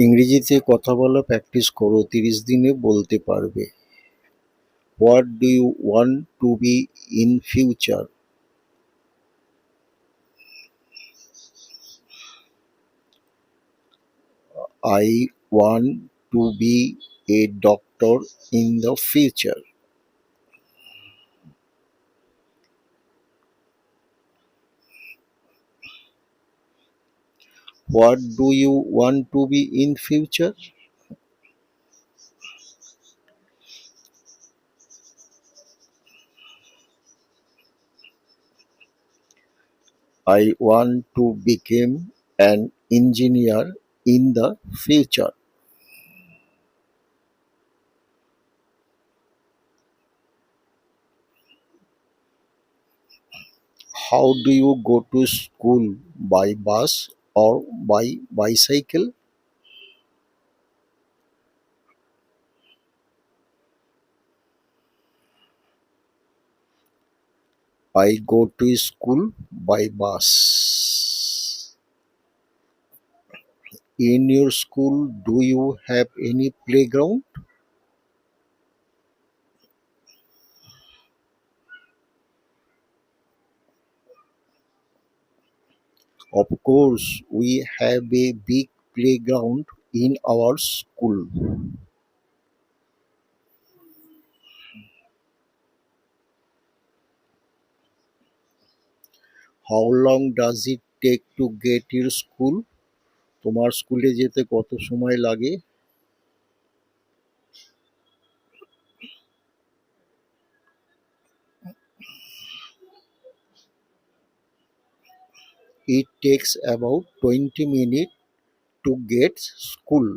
ইংরেজিতে কথা বলা প্র্যাকটিস করো, ৩০ দিনে বলতে পারবে। What do you want to be in future? I want to be a doctor in the future. What do you want to be in future? I want to become an engineer in the future. How do you go to school? By bus or by bicycle? I go to school by bus. In your school, do you have any playground? Of course, we have a big playground in our school. How long does it take to get your school? তোমার স্কুলে যেতে কত সময় লাগে? It takes about 20 minutes to get school.